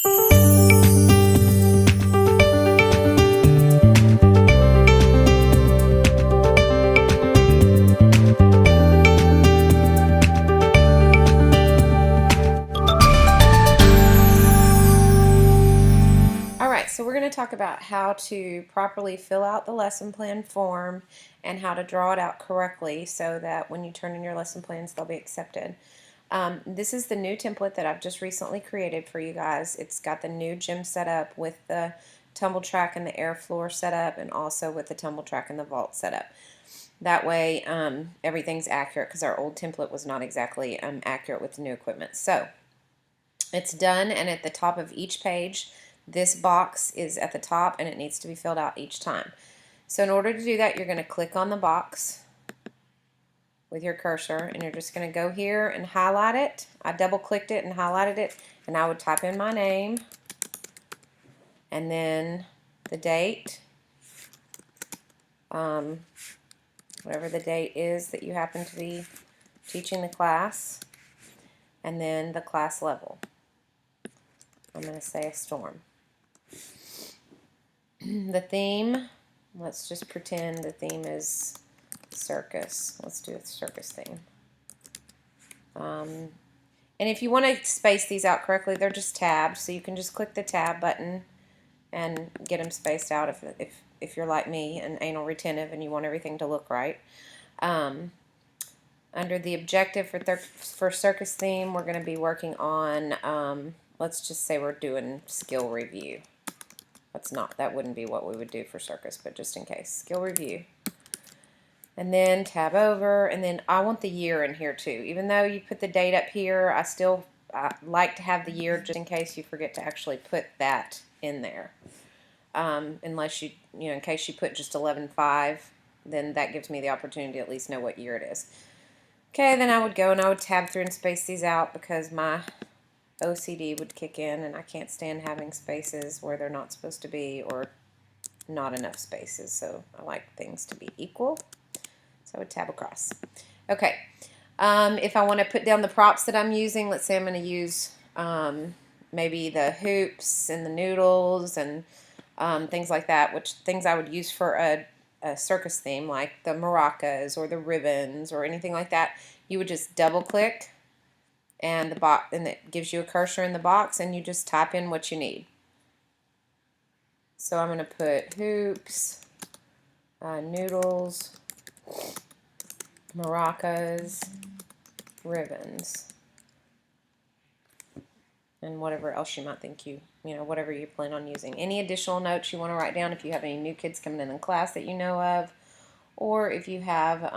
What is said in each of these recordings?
So we're going to talk about how to properly fill out the lesson plan form and how to draw it out correctly so that when you turn in your lesson plans they'll be accepted. This is the new template that I've just recently created for you guys. It's got the new gym set up with the tumble track and the air floor set up, and also with the tumble track and the vault set up. That way everything's accurate, because our old template was not exactly accurate with the new equipment. So it's done, and at the top of each page this box is at the top and it needs to be filled out each time. So in order to do that, you're going to click on the box with your cursor and you're just going to go here and highlight it. I double clicked it and highlighted it, and I would type in my name and then the date, whatever the date is that you happen to be teaching the class, and then the class level. I'm going to say a storm. The theme, let's just pretend the theme is circus. Let's do a circus theme. And if you want to space these out correctly, they're just tabs, so you can just click the tab button and get them spaced out if you're like me and anal retentive and you want everything to look right. Under the objective for circus theme, we're going to be working on, let's just say we're doing skill review. That wouldn't be what we would do for circus, but just in case. Skill review. And then tab over, and then I want the year in here too. Even though you put the date up here, I still like to have the year just in case you forget to actually put that in there. Unless in case you put just 11/5, then that gives me the opportunity to at least know what year it is. Okay, then I would go and I would tab through and space these out, because my OCD would kick in and I can't stand having spaces where they're not supposed to be, or not enough spaces. So I like things to be equal. So I would tab across. Okay, if I want to put down the props that I'm using, let's say I'm going to use maybe the hoops and the noodles and things like that, which things I would use for a circus theme, like the maracas or the ribbons or anything like that. You would just double click and the box, and it gives you a cursor in the box, and you just type in what you need. So I'm going to put hoops, noodles, maracas, ribbons, and whatever else you might think whatever you plan on using. Any additional notes you want to write down if you have any new kids coming in class that you know of, or if you have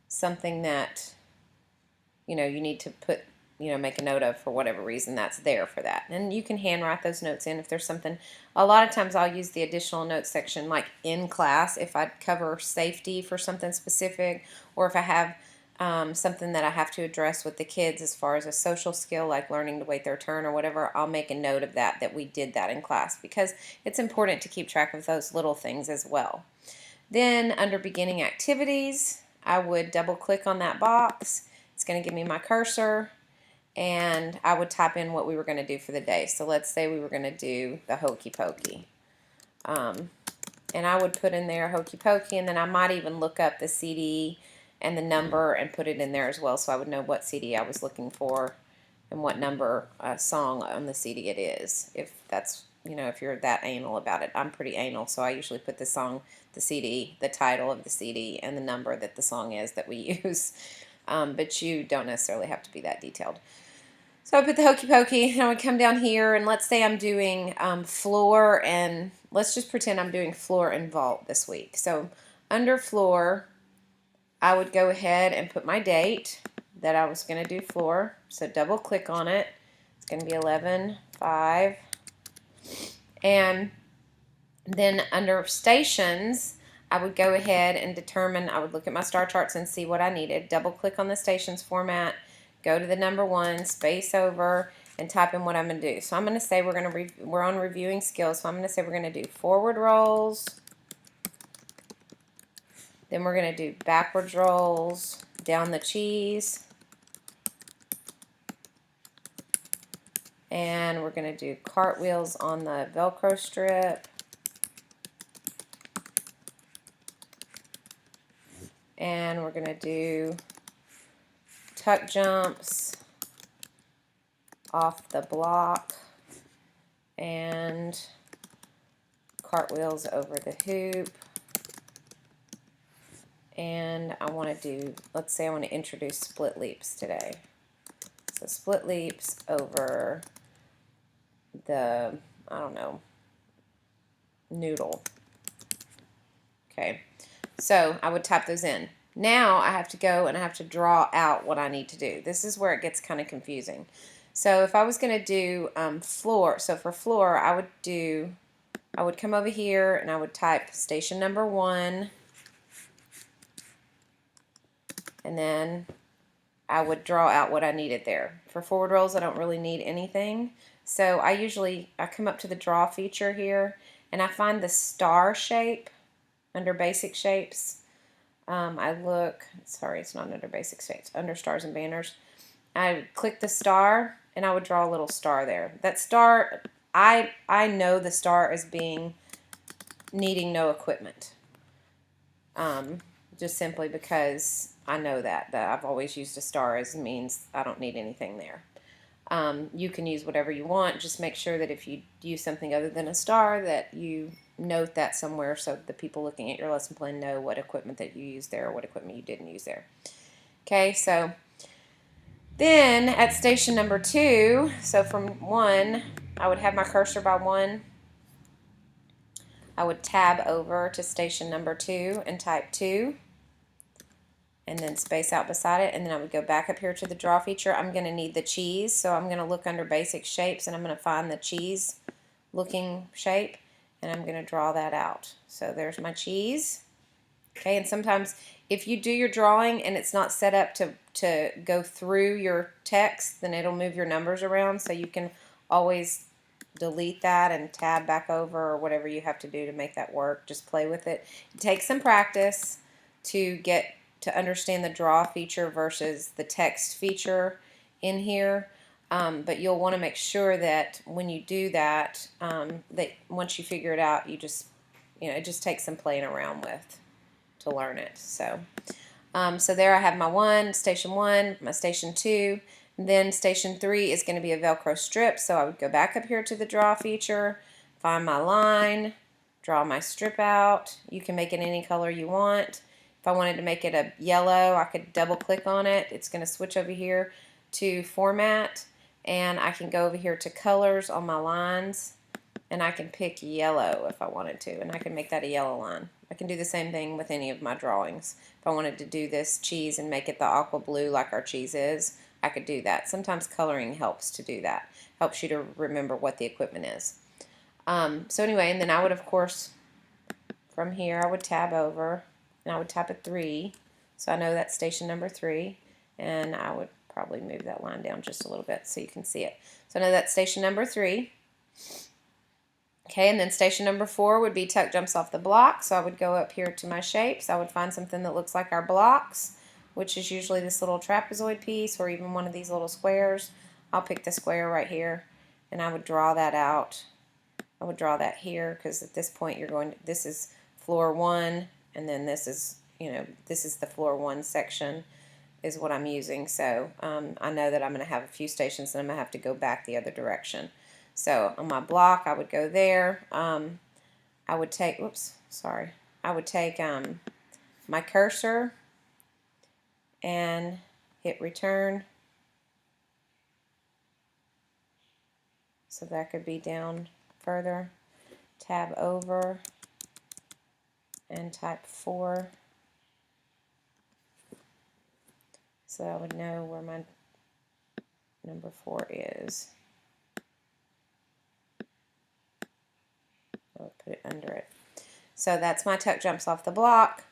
something that you need to put, make a note of for whatever reason, that's there for that. And you can handwrite those notes in if there's something. A lot of times I'll use the additional notes section like in class if I cover safety for something specific, or if I have something that I have to address with the kids as far as a social skill like learning to wait their turn or whatever. I'll make a note of that we did that in class, because it's important to keep track of those little things as well. Then under beginning activities, I would double click on that box. It's going to give me my cursor, and I would type in what we were going to do for the day. So let's say we were going to do the hokey pokey. And I would put in there hokey pokey, and then I might even look up the CD and the number and put it in there as well, so I would know what CD I was looking for and what number song on the CD it is. If that's, if you're that anal about it. I'm pretty anal, so I usually put the song, the CD, the title of the CD, and the number that the song is that we use. But you don't necessarily have to be that detailed. So I put the hokey pokey, and I would come down here, and let's say I'm doing floor, and let's just pretend I'm doing floor and vault this week. So under floor, I would go ahead and put my date that I was going to do floor. So double click on it. It's going to be 11/5. And then under stations, I would go ahead and determine, I would look at my star charts and see what I needed. Double click on the stations format, go to the number 1, space over, and type in what I'm going to do. So I'm going to say we're on reviewing skills, so I'm going to say we're going to do forward rolls, then we're going to do backwards rolls, down the cheese, And we're going to do cartwheels on the Velcro strip. And we're going to do tuck jumps off the block and cartwheels over the hoop. And I want to do, let's say I want to introduce split leaps today. So split leaps over the, I don't know, noodle. Okay, so I would type those in. Now I have to go and I have to draw out what I need to do. This is where it gets kind of confusing. So if I was going to do floor, so for floor I would come over here and I would type station number 1, and then I would draw out what I needed there. For forward rolls I don't really need anything, so I come up to the draw feature here and I find the star shape under basic shapes. I look, sorry, it's not under basic shapes, under stars and banners. I would click the star and I would draw a little star there. That star, I know the star as being needing no equipment. Just simply because I know that I've always used a star as means I don't need anything there. You can use whatever you want, just make sure that if you use something other than a star that you note that somewhere so the people looking at your lesson plan know what equipment that you used there or what equipment you didn't use there. Okay, so then at station number 2, so from 1, I would have my cursor by 1. I would tab over to station number 2 and type 2. And then space out beside it, and then I would go back up here to the draw feature. I'm going to need the cheese, so I'm going to look under basic shapes and I'm going to find the cheese looking shape and I'm going to draw that out. So there's my cheese. Okay, and sometimes if you do your drawing and it's not set up to go through your text, then it'll move your numbers around, so you can always delete that and tab back over or whatever you have to do to make that work. Just play with it. It takes some practice to get to understand the draw feature versus the text feature in here, but you'll want to make sure that when you do that, that once you figure it out, you just, it just takes some playing around with to learn it. So, so there I have my station 1, my station 2, then station 3 is going to be a Velcro strip, so I would go back up here to the draw feature, find my line, draw my strip out. You can make it any color you want. If I wanted to make it a yellow, I could double click on it. It's going to switch over here to format, and I can go over here to colors on my lines, and I can pick yellow if I wanted to, and I can make that a yellow line. I can do the same thing with any of my drawings. If I wanted to do this cheese and make it the aqua blue like our cheese is, I could do that. Sometimes coloring helps to do that. Helps you to remember what the equipment is. So anyway, and then I would, of course, from here, I would tab over, and I would type a 3, so I know that's station number 3, and I would probably move that line down just a little bit so you can see it. So I know that's station number 3. Okay, and then station number 4 would be tuck jumps off the block, so I would go up here to my shapes. I would find something that looks like our blocks, which is usually this little trapezoid piece or even one of these little squares. I'll pick the square right here, and I would draw that out. I would draw that here because at this point this is floor 1, and then this is, this is the floor 1 section is what I'm using. So I know that I'm going to have a few stations and I'm going to have to go back the other direction. So on my block, I would go there. I would take, I would take my cursor and hit return. So that could be down further. Tab over and type 4. So I would know where my number 4 is. I would put it under it. So that's my tuck jumps off the block,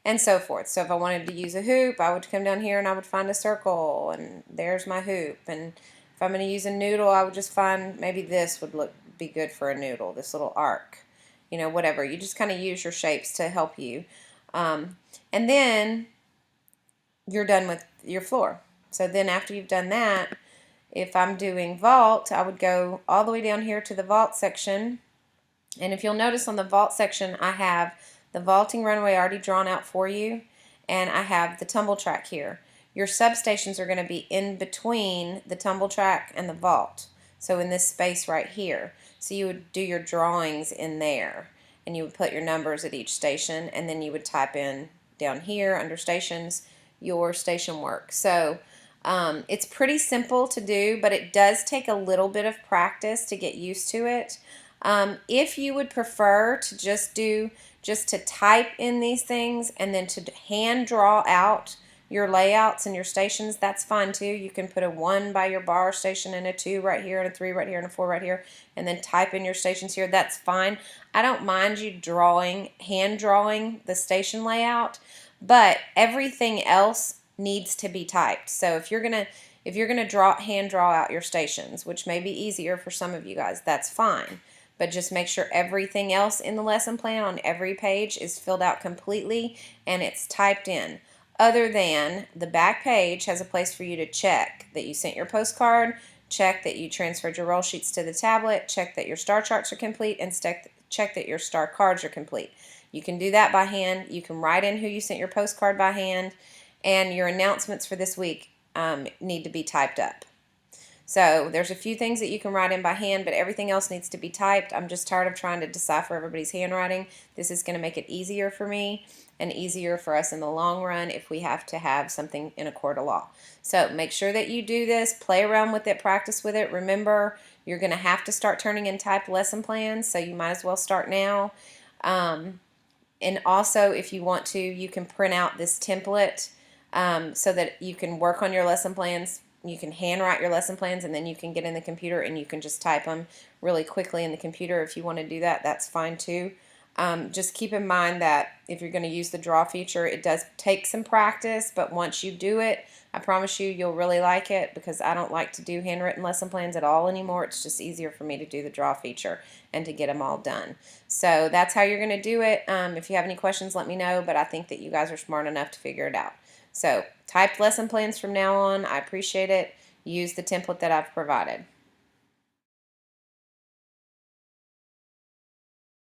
and so forth. So if I wanted to use a hoop, I would come down here and I would find a circle, and there's my hoop. And if I'm going to use a noodle, I would just find maybe this would be good for a noodle, this little arc. Whatever. You just kind of use your shapes to help you. And then you're done with your floor. So then after you've done that, if I'm doing vault, I would go all the way down here to the vault section. And if you'll notice on the vault section, I have the vaulting runway already drawn out for you, and I have the tumble track here. Your substations are going to be in between the tumble track and the vault, so in this space right here. So you would do your drawings in there, and you would put your numbers at each station, and then you would type in down here under stations your station work. So it's pretty simple to do, but it does take a little bit of practice to get used to it. If you would prefer to just to type in these things and then to hand draw out your layouts and your stations, that's fine too. You can put a 1 by your bar station and a 2 right here and a 3 right here and a 4 right here, and then type in your stations here. That's fine. I don't mind you hand drawing the station layout, but everything else needs to be typed. So if you're gonna hand draw out your stations, which may be easier for some of you guys, that's fine. But just make sure everything else in the lesson plan on every page is filled out completely and it's typed in. Other than the back page has a place for you to check that you sent your postcard, check that you transferred your roll sheets to the tablet, check that your star charts are complete, and check that your star cards are complete. You can do that by hand. You can write in who you sent your postcard by hand, and your announcements for this week need to be typed up. So there's a few things that you can write in by hand, but everything else needs to be typed. I'm just tired of trying to decipher everybody's handwriting. This is going to make it easier for me and easier for us in the long run if we have to have something in a court of law. So make sure that you do this, play around with it, practice with it. Remember, you're going to have to start turning in typed lesson plans, so you might as well start now. And also, if you want to, you can print out this template so that you can work on your lesson plans. You can handwrite your lesson plans, and then you can get in the computer and you can just type them really quickly in the computer. If you want to do that, that's fine too. Just keep in mind that if you're going to use the draw feature, it does take some practice, but once you do it, I promise you, you'll really like it, because I don't like to do handwritten lesson plans at all anymore. It's just easier for me to do the draw feature and to get them all done. So that's how you're going to do it. If you have any questions, let me know, but I think that you guys are smart enough to figure it out. So typed lesson plans from now on. I appreciate it. Use the template that I've provided.